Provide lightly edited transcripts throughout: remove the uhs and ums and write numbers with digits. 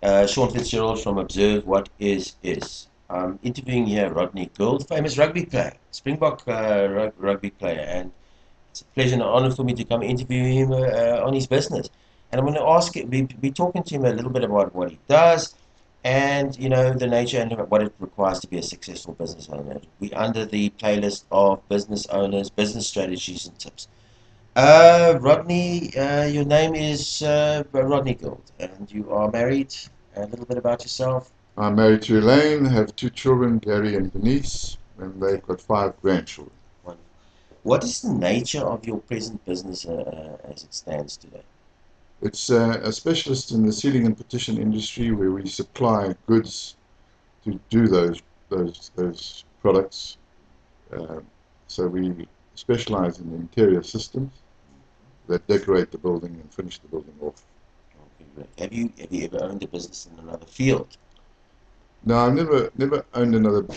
Sean Fitzgerald from Observe What Is. I'm interviewing here Rodney Gould, famous rugby player, Springbok rugby player, and it's a pleasure and an honor for me to come interview him on his business. And I'm going to ask, be talking to him a little bit about what he does, and the nature and what it requires to be a successful business owner. We under the playlist of business owners, business strategies and tips. Rodney, your name is Rodney Gould, and you are married. A little bit about yourself. I'm married to Elaine, have two children, Gary and Denise, and they've got five grandchildren. Wonderful. What is the nature of your present business as it stands today? It's a specialist in the sealing and partition industry where we supply goods to do those products. So we specialize in interior systems that decorate the building and finish the building off. Okay, great. Have you ever owned a business in another field? No, I've never owned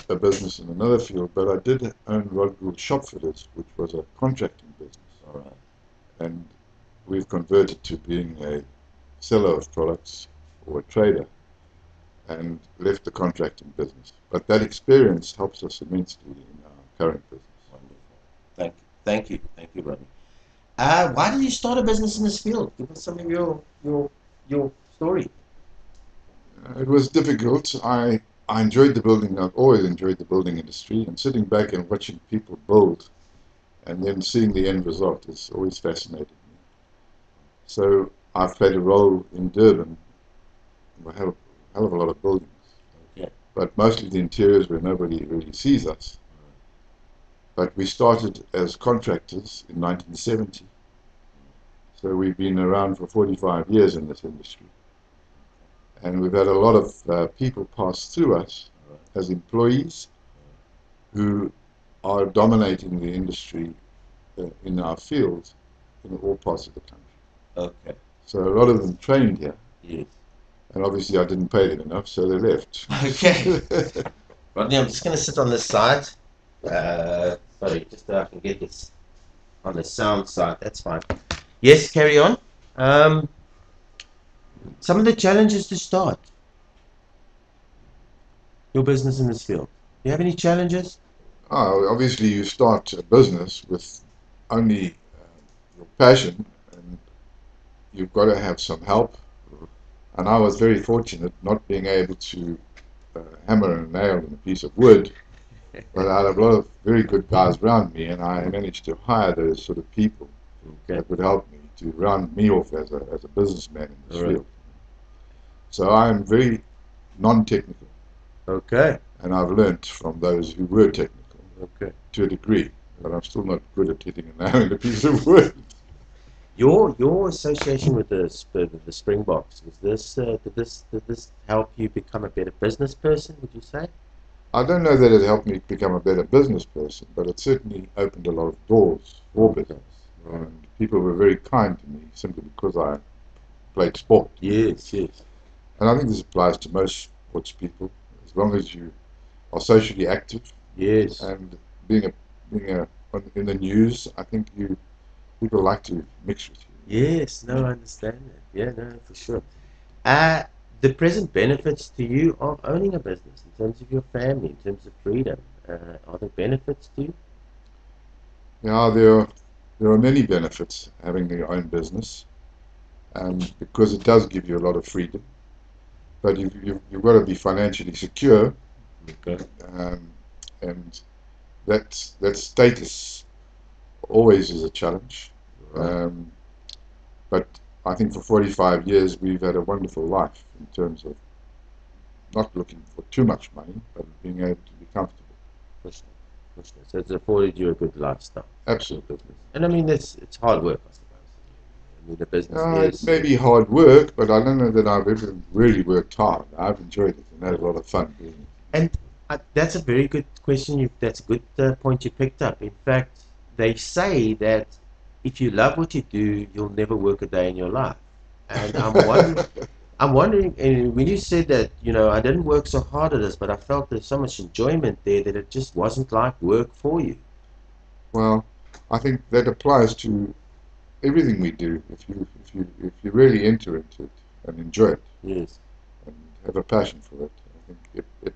a business in another field, but I did own Rodney Gould Shop Fitters, which was a contracting business. All right. And we've converted to being a seller of products or a trader and left the contracting business. But that experience helps us immensely in our current business. Wonderful. Thank you, Rodney. Why did you start a business in this field? Give us some of your story. It was difficult. I enjoyed the building. I've always enjoyed the building industry, and sitting back and watching people build and then seeing the end result is always fascinating me. So I've played a role in Durban. We have a hell of a lot of buildings, Okay. but mostly the interiors where nobody really sees us. But we started as contractors in 1970, so we've been around for 45 years in this industry. And we've had a lot of people pass through us as employees who are dominating the industry in our field in all parts of the country. Okay. So a lot of them trained here, Yes. and obviously I didn't pay them enough, so they left. Okay. Rodney, I'm just going to sit on this side. Sorry, just so I can get this on the sound side. That's fine. Yes, carry on. Some of the challenges to start your business in this field. Do you have any challenges? Obviously you start a business with only your passion, and you've got to have some help. And I was very fortunate not being able to hammer a nail in a piece of wood, but I had a lot of very good guys around me, and I managed to hire those sort of people that would help me to round me off as a businessman in this field. So I am very non-technical, Okay. and I've learnt from those who were technical Okay. to a degree, but I'm still not good at hitting a nail in a piece of wood. Your association with the Springboks, was this did this help you become a better business person? Would you say? I don't know that it helped me become a better business person, but it certainly opened a lot of doors for business. Right. And people were very kind to me simply because I played sport. Yes, yes. And I think this applies to most sports people, as long as you are socially active Yes. and being in the news. I think people like to mix with you. Yes, no, I understand that. Yeah, no, for sure. Uh, the present benefits to you of owning a business in terms of your family, in terms of freedom, are there benefits to you? Yeah, there are many benefits having your own business, because it does give you a lot of freedom. But you've got to be financially secure, Okay. um, and that status always is a challenge. Right. But I think for 45 years we've had a wonderful life in terms of not looking for too much money, but being able to be comfortable. For sure. For sure. So it's afforded you a good lifestyle. Absolutely. Business. And I mean, it's hard work, I suppose. I mean, the business It is. may be hard work, but I don't know that I've ever really worked hard. I've enjoyed it and had a lot of fun doing it. And that's a very good question. That's a good point you picked up. In fact, they say that if you love what you do, you'll never work a day in your life. And I'm wondering, and when you said that, I didn't work so hard at this, but I felt there's so much enjoyment there that it just wasn't like work for you. Well, I think that applies to everything we do. If you really enter into it and enjoy it, Yes. and have a passion for it. I think it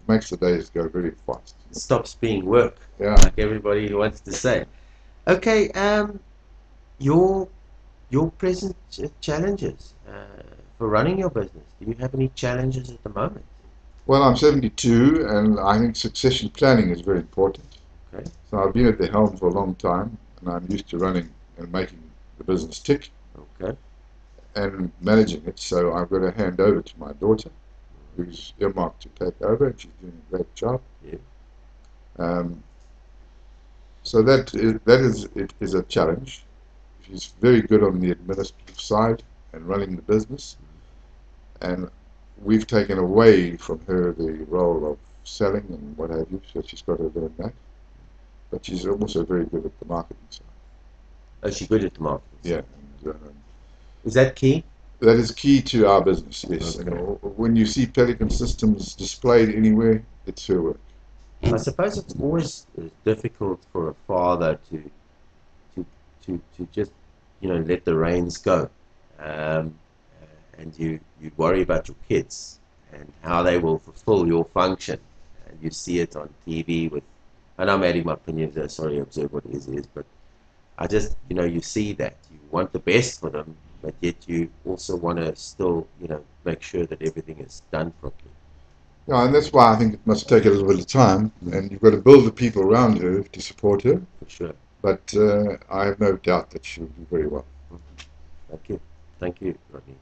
makes the days go very fast. Stops being work, Yeah. like everybody wants to say. Okay, your present challenges for running your business. Do you have any challenges at the moment? Well, I'm 72, and I think succession planning is very important. Okay. So I've been at the helm for a long time, and I'm used to running and making the business tick Okay. and managing it. So I've got to hand over to my daughter, who's earmarked to take over, and she's doing a great job. Yeah. So that is a challenge. She's very good on the administrative side and running the business, and we've taken away from her the role of selling and what have you, so she's got to learn that. But she's also very good at the marketing side. Oh, she's good at the marketing. Yeah. And, is that key? that is key to our business, yes. Okay. And when you see Pelican Systems displayed anywhere, it's her work. I suppose it's always difficult for a father to just, let the reins go, and you worry about your kids and how they will fulfill your function, and you see it on TV with, and I'm adding my opinion there, sorry, observe what is, but I just, you see that you want the best for them, but yet you also want to still, make sure that everything is done properly. Yeah, and that's why I think it must take a little bit of time, and you've got to build the people around her to support her. For sure. But I have no doubt that she'll do very well. Thank you, Rodney.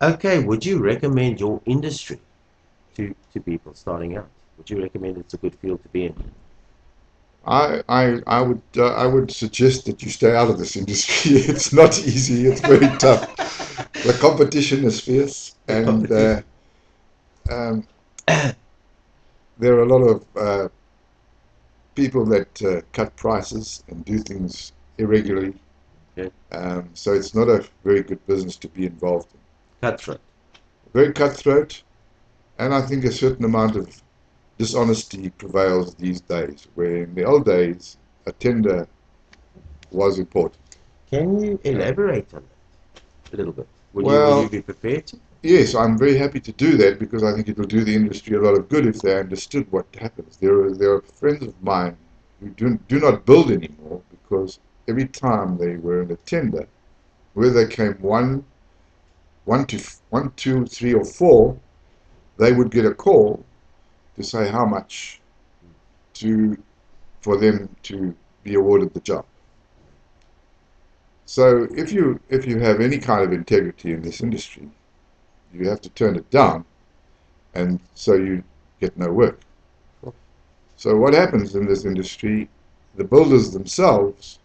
Okay, would you recommend your industry to people starting out? Would you recommend it's a good field to be in? I would suggest that you stay out of this industry. It's not easy. It's very tough. The competition is fierce, and there are a lot of people that cut prices and do things irregularly. Okay. So it's not a very good business to be involved in. Cutthroat. Very cutthroat, and I think a certain amount of dishonesty prevails these days, where in the old days a tender was important. Can you elaborate on that a little bit? Will Well, you be prepared to? yes, I'm very happy to do that because I think it will do the industry a lot of good if they understood what happens. There are friends of mine who do not build anymore because every time they were in a tender, whether they came one, two, three, or four, they would get a call to say how much for them to be awarded the job. So if you have any kind of integrity in this industry, you have to turn it down, and so you get no work. So what happens in this industry, the builders themselves,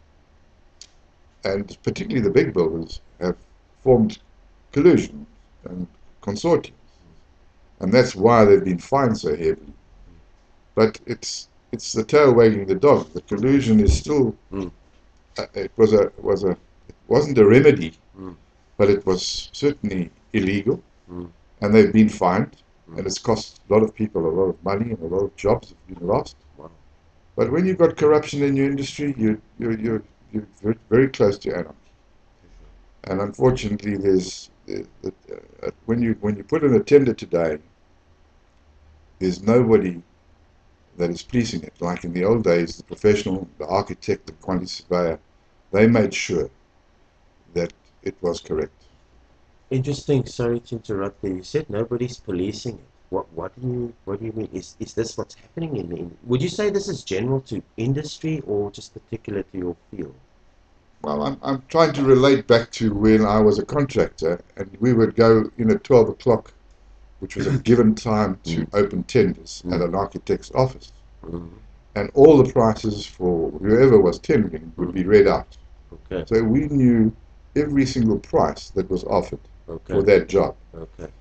and particularly the big builders, have formed collusion and consortiums, and that's why they've been fined so heavily. But it's the tail wagging the dog. The collusion is still it wasn't a remedy, but it was certainly illegal, and they've been fined, and it's cost a lot of people a lot of money, and a lot of jobs have been lost. Wow. But when you've got corruption in your industry, you're very close to anarchy. And unfortunately, when you put in a tender today, there's nobody that is policing it. Like in the old days, the professional, the architect, the quantity surveyor, they made sure that it was correct. Interesting. Sorry to interrupt there. You said nobody's policing it. What do you mean? Is this what's happening in? Would you say this is general to industry or just particular to your field? Well, I'm trying to relate back to when I was a contractor, and we would go in at 12 o'clock, which was a given time to open tenders at an architect's office. And all the prices for whoever was tendering would be read out. Okay. So we knew every single price that was offered for that job. Okay.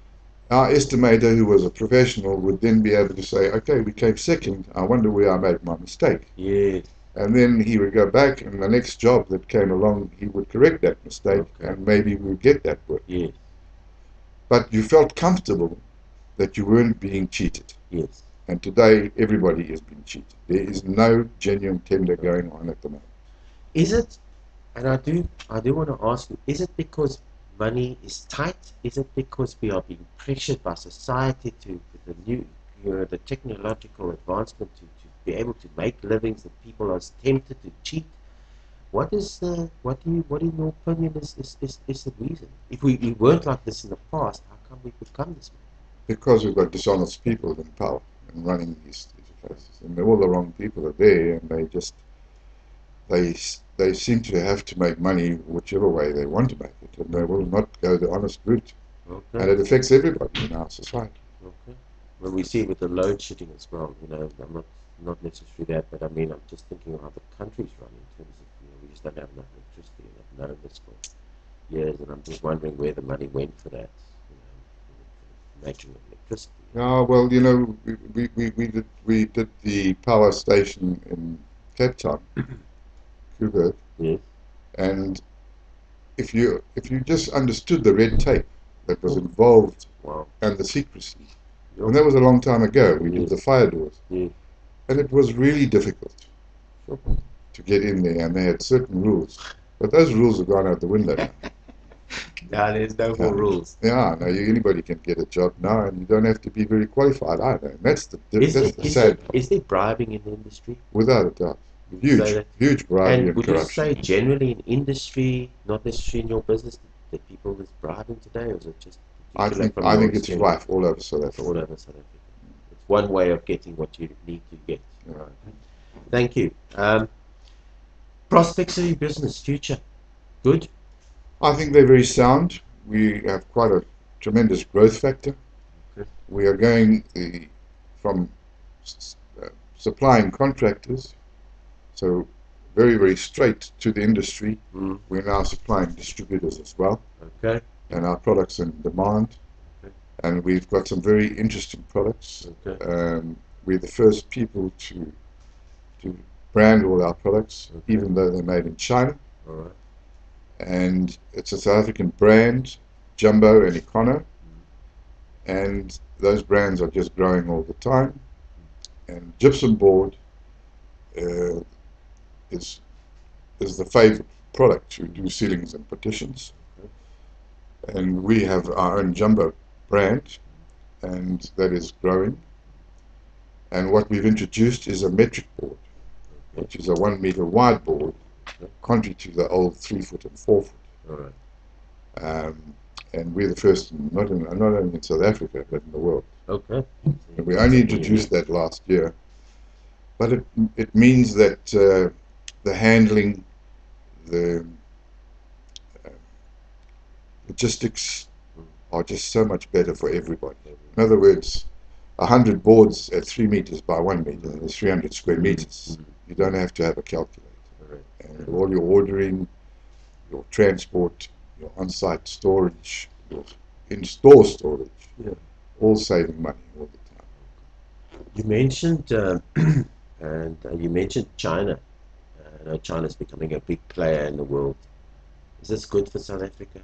Our estimator, who was a professional, would then be able to say, okay, we came second, I wonder where I made my mistake. Yeah. And then he would go back, and the next job that came along, he would correct that mistake, and maybe we would get that work. Yes. But you felt comfortable that you weren't being cheated. Yes. And today, everybody is being cheated. There is no genuine tender going on at the moment. Is it? And I do want to ask you: is it because money is tight? Is it because we are being pressured by society to the new, the technological advancement to be able to make livings that people are tempted to cheat? What is what in your opinion is the reason? If we weren't like this in the past, how come we become this way? Because we've got dishonest people in power and running these places, and all the wrong people are there, and they they seem to have to make money whichever way they want to make it, and they will not go the honest route, Okay. and it affects everybody in our society. Okay. Well, we see it with the load shedding as well. I'm not necessarily that, but I mean, I'm just thinking of how the country's run in terms of, we just don't have enough electricity, and I've known this for years, and I'm just wondering where the money went for that, for making of electricity. Yeah, well, we did the power station in Cape Town, Cuba, Yes. and if you just understood the red tape that was involved Wow. and the secrecy, Yep. and that was a long time ago. We did the fire doors, Yes. and it was really difficult Sure. to get in there, and they had certain rules, but those rules have gone out the window now. Now there's no more Yeah. rules. Yeah, now anybody can get a job now, and you don't have to be very qualified either. And that's the Is sad part, there bribing in the industry? without a doubt. Would you say that? Huge bribery And and would you corruption. say generally in industry, not necessarily in your business, that people is bribing today, or is it just I particular think from I your think it's experience? rife all over South All Africa. over South Africa. It's one way of getting what you need to get. Yeah. Right. Thank you. Prospects of your business, future, good? I think they're very sound. We have quite a tremendous growth factor. Okay. We are going from supplying contractors, so very, very straight to the industry. Mm. We're now supplying distributors as well, Okay. and our products in demand. Okay. And we've got some very interesting products. Okay. We're the first people to brand all our products, Okay. even though they're made in China. All right. And it's a South African brand, Jumbo and Econo, and those brands are just growing all the time. And gypsum board is the favorite product to do ceilings and partitions. And we have our own Jumbo brand, and that is growing. And what we've introduced is a metric board, which is a 1 meter wide board, contrary to the old 3 foot and 4 foot. All right. And we're the first, not only in South Africa, but in the world. Okay. And we only introduced that last year. But it means that the handling, the logistics are just so much better for everybody. In other words, 100 boards at 3 meters by 1 meter, that's 300 square meters. You don't have to have a calculator. And all your ordering, your transport, your on-site storage, your in-store storage, all saving money all the time. You mentioned you mentioned China. I know China's becoming a big player in the world. Is this good for South Africa?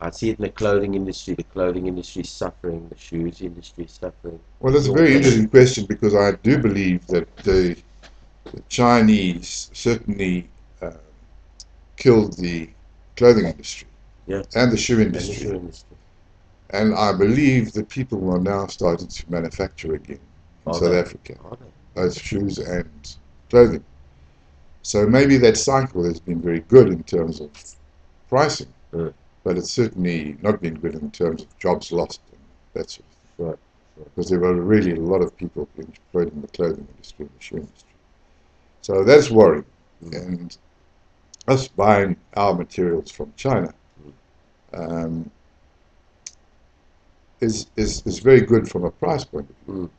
I see it in the clothing industry. The clothing industry is suffering. The shoes industry is suffering. Well, that's a very interesting question, because I do believe that the Chinese certainly killed the clothing industry and the shoe industry. And I believe that people are now starting to manufacture again in South Africa, both shoes and clothing. So maybe that cycle has been very good in terms of pricing, but it's certainly not been good in terms of jobs lost and that sort of thing. Because there were really a lot of people employed in the clothing industry and the shoe industry. So that's worrying. And us buying our materials from China is very good from a price point of view,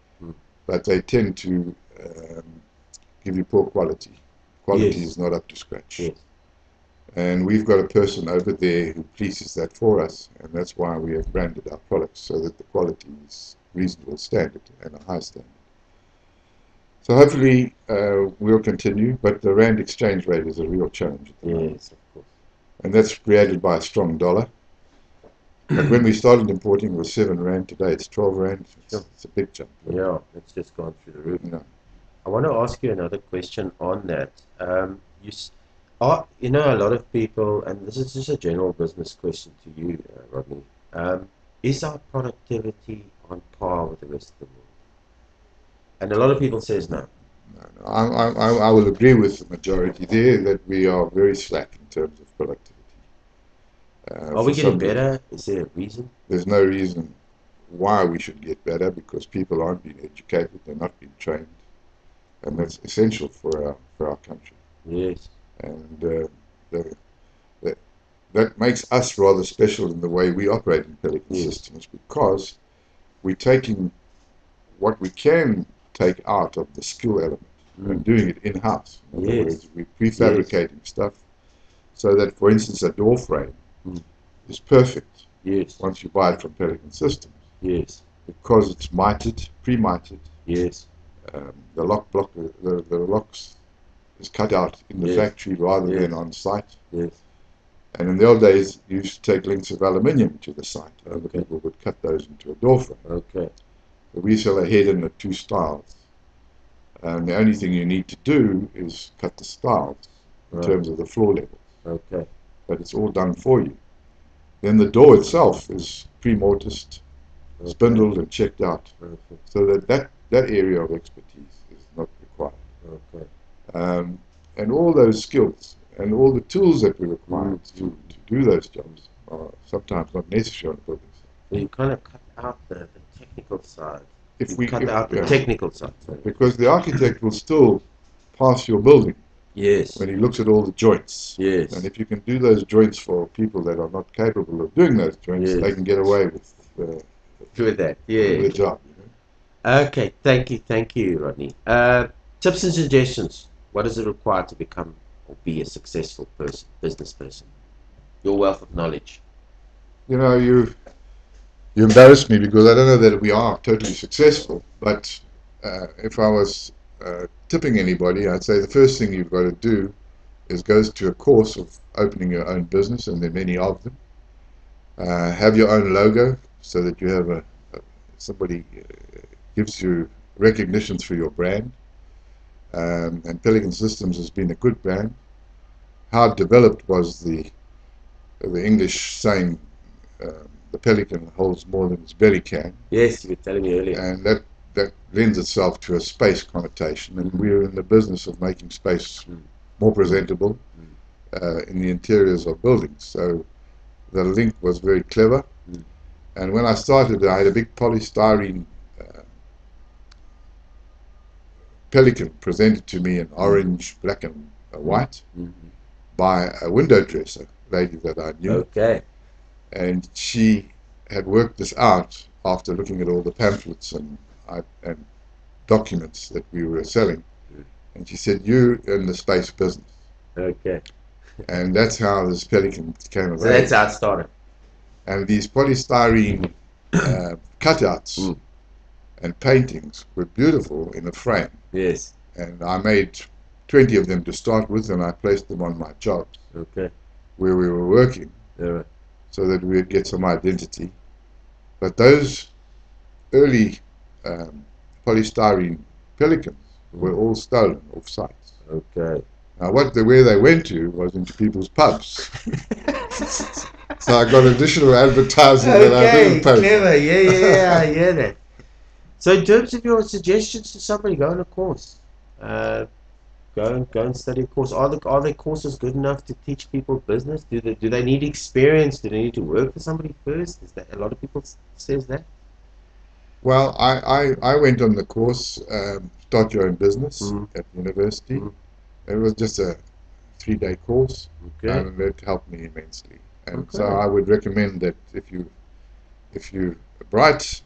but they tend to give you poor quality. Quality is not up to scratch. And we've got a person over there who polices that for us, and that's why we have branded our products, so that the quality is reasonable standard and a high standard. So hopefully we'll continue, but the rand exchange rate is a real challenge at the moment. Of course. And that's created by a strong dollar. But when we started importing, it was 7 rand. Today it's 12 rand. It's a big jump. Yeah, it's just gone through the roof. I want to ask you another question on that. You know, a lot of people, and this is just a general business question to you, Rodney. Is our productivity on par with the rest of the world? And a lot of people says no. No, I will agree with the majority there that we are very slack in terms of productivity. Are we For getting somebody, better? Is there a reason? there's no reason why we should get better because people aren't being educated, they're not being trained, and that's essential for our country. Yes. And the, the, that makes us rather special in the way we operate in Pelican Yes. Systems because we're taking what we can take out of the skill element and doing it in-house. In other Yes. words, we're prefabricating stuff so that, for instance, a door frame is perfect Yes. once you buy it from Pelican Systems Yes. because it's mited, pre-mited. Yes. The locks is cut out in the Yes. factory rather Yes. than on site. Yes. And in the old days, you used to take links of aluminium to the site. Other Okay. people would cut those into a door frame. Okay. But we sell a head and the two styles. And the only thing you need to do is cut the styles in Right. terms of the floor level. Okay. But it's all done for you. Then the door itself is pre-mortised, spindled and checked out. Perfect. So that area of expertise is not required. Okay. And all those skills and all the tools that we require to do those jobs are sometimes not necessary on the building site. So you kind of cut out the technical side. If You we cut if, out the yeah, technical side. Sorry. because the architect will still pass your building Yes. when he looks at all the joints. Yes. And if you can do those joints for people that are not capable of doing those joints, Yes. they can get away with With that. Yeah. the job. You know? Okay. Thank you, Rodney. Tips and suggestions. What does it require to become or be a successful person, business person? Your wealth of knowledge. You know, you embarrass me because I don't know that we are totally successful. But if I was tipping anybody, I'd say the first thing you've got to do is go to a course of opening your own business, and there are many of them. Have your own logo so that you have somebody gives you recognition through your brand. And Pelican Systems has been a good brand. How it developed was the English saying, the pelican holds more than its belly can. Yes, you were telling me earlier. And that lends itself to a space connotation. And we're in the business of making space more presentable in the interiors of buildings. So the link was very clever. And when I started, I had a big polystyrene pelican presented to me in orange, black, and white by a window dresser lady that I knew. Okay. And she had worked this out after looking at all the pamphlets and documents that we were selling. And she said, "You're in the space business." Okay. And that's how this pelican came So about. that's how it started. And these polystyrene cutouts and paintings were beautiful in a frame. Yes. And I made 20 of them to start with, and I placed them on my jobs Okay. where we were working Yeah. so that we would get some identity. But those early polystyrene pelicans were all stolen off sites. Okay. Now, where they went to was into people's pubs. So I got additional advertising that I didn't pay. Clever. Yeah, I hear that. So in terms of your suggestions to somebody, go on a course. Go and study a course. Are the courses good enough to teach people business? Do they need experience? Do they need to work for somebody first? Is that a lot of people says that? Well, I went on the course, Start Your Own Business at university. It was just a 3-day course, and it helped me immensely. And so I would recommend that if you're bright,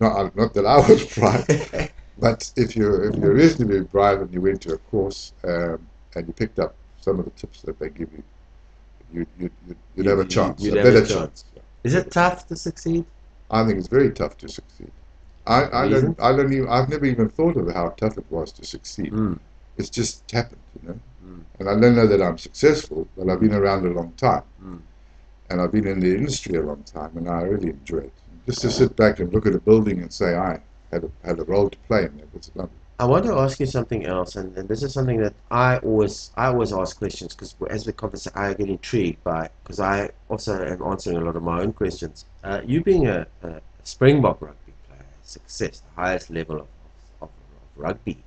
not that I was bright, but if you're reasonably bright and you went to a course and you picked up some of the tips that they give you, you'd have a chance, a better chance. Is it tough to succeed? I think it's very tough to succeed. I've never even thought of how tough it was to succeed. It's just happened, you know. And I don't know that I'm successful, but I've been around a long time. And I've been in the industry a long time, and I really enjoy it. Just to sit back and look at a building and say I had a role to play in that, it's lovely. I want to ask you something else, and this is something that I always ask questions because as we converse, I get intrigued by because I also am answering a lot of my own questions. You being a Springbok rugby player, success, the highest level of rugby,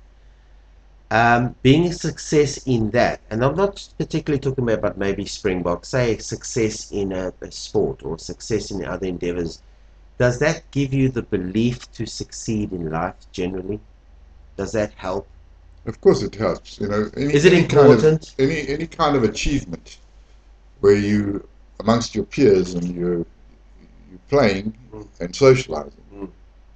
being a success in that, and I'm not particularly talking about maybe Springbok, say success in a sport or success in other endeavors. Does that give you the belief to succeed in life generally? Does that help? Of course, it helps. You know, Is it important? any kind of achievement where you amongst your peers and you're playing Mm, and socializing. mm.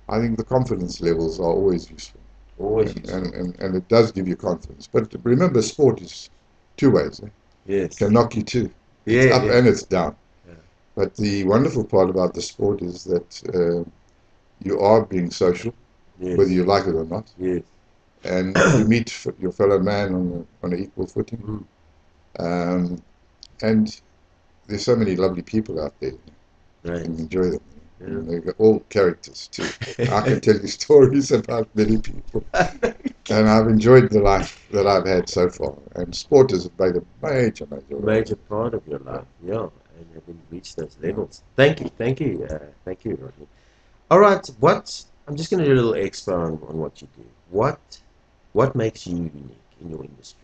I think the confidence levels are always useful, Always useful. and it does give you confidence. But remember, sport is two ways. Eh? It Yes. can knock you too. It's Yeah, up yeah, and it's down. yeah. But the wonderful part about the sport is that you are being social, whether Yes. you like it or not, Yes. and you meet your fellow man on an equal footing. Mm, Um, and there's so many lovely people out there. You right. can enjoy them. Yeah. And they've got all characters too. I can tell you stories about many people, and I've enjoyed the life that I've had so far. And sport has played a major role. Major part of your life, yeah, and having reached those levels. Thank you, Rodney. All right, I'm just going to do a little expo on what you do. What makes you unique in your industry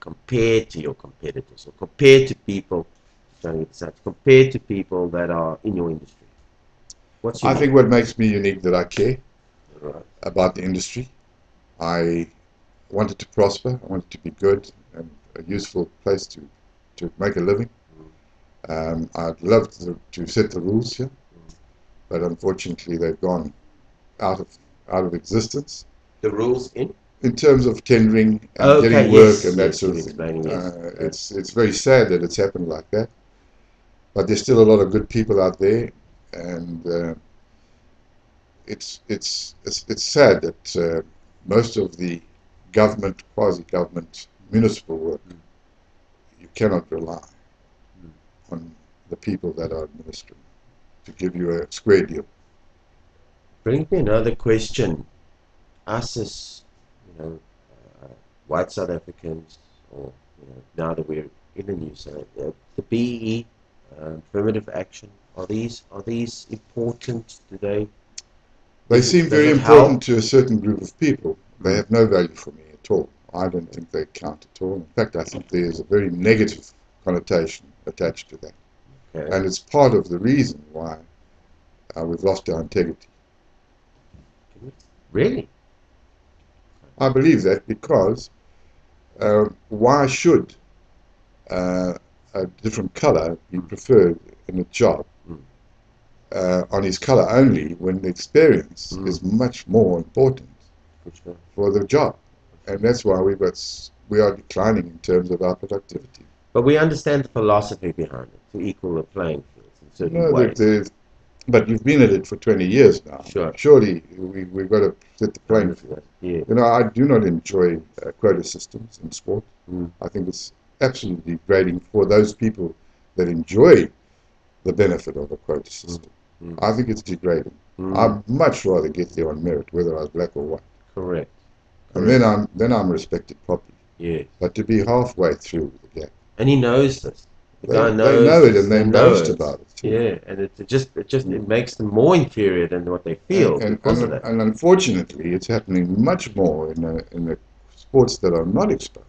compared to your competitors or compared to people, compared to people that are in your industry? What's I unique? think what makes me unique that I care All right. about the industry. I want it to prosper. I want it to be good and a useful place to make a living. I'd love to set the rules here, but unfortunately they've gone out of existence The rules in terms of tendering and Okay, getting work yes, and that yes, sort you're of thing. explaining, yes. It's very sad that it's happened like that, but there's still a lot of good people out there, and it's sad that most of the government, quasi-government, municipal work, you cannot rely on the people that are administering to give you a square deal. Brings me another question. Us as, uh, white South Africans, or now that we're in the news, the BE, affirmative action, are these important today? They Is seem it does very it important help? to a certain group of people. They Mm. have no value for me at all. I don't think they count at all. In fact, I think there's a very negative connotation attached to that. Okay. And it's part of the reason why we've lost our integrity. Really? I believe that because why should a different color be preferred in a job Mm. on his color only when the experience Mm. is much more important For sure. for the job? And that's why we are declining in terms of our productivity. But we understand the philosophy behind it to equal the playing fields in certain No, ways. but you've been at it for 20 years now. Sure. Surely we've got to set the I playing field. understand. Yeah. You know, I do not enjoy quota systems in sport. Mm. I think it's absolutely degrading for those people that enjoy the benefit of a quota system. Mm. I think it's degrading. Mm. I'd much rather get there on merit, whether I was black or white, Correct. and Correct. then I'm respected properly. Yes. But to be halfway through the gap, And he knows this. The guy they knows know it this. and They they know boast it. about it too. Yeah, and it makes them more inferior than what they feel because of that. And unfortunately, it's happening much more in the sports that are not exposed.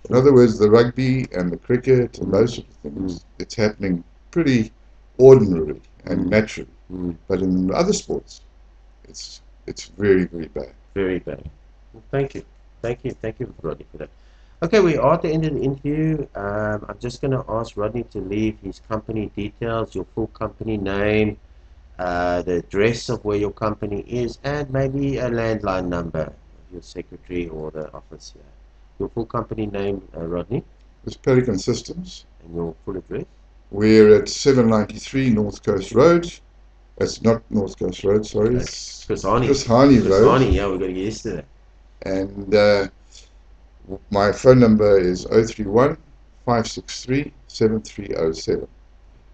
In other words, the rugby and the cricket and those sort of things, it's happening pretty ordinarily and Mm. naturally. Mm. But in other sports, it's very bad. Very bad. Well, thank you, Rodney, for that. Okay, we are at the end of the interview. I'm just going to ask Rodney to leave his company details, your full company name, the address of where your company is, and maybe a landline number of your secretary or the office here. Your full company name, Rodney, It's Pelican Systems. and your full address. We're at 793 North Coast Road. It's not North Coast Road, sorry. It's Chris Harney. Chris Harney Chris Road. Harney, yeah, we've got to get used to that. And my phone number is 031 563 7307.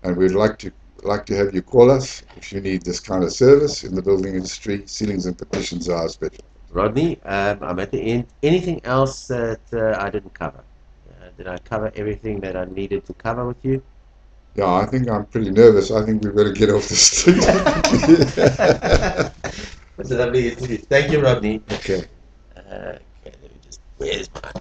And we'd like to have you call us if you need this kind of service in the building industry. Ceilings and partitions are our specialty. Rodney, I'm at the end. Anything else that I didn't cover? Did I cover everything that I needed to cover with you? Yeah, I think I'm pretty nervous. I think we better get off the street. That's a lovely interview. Thank you, Rodney. Okay. Okay, let me just. Where's my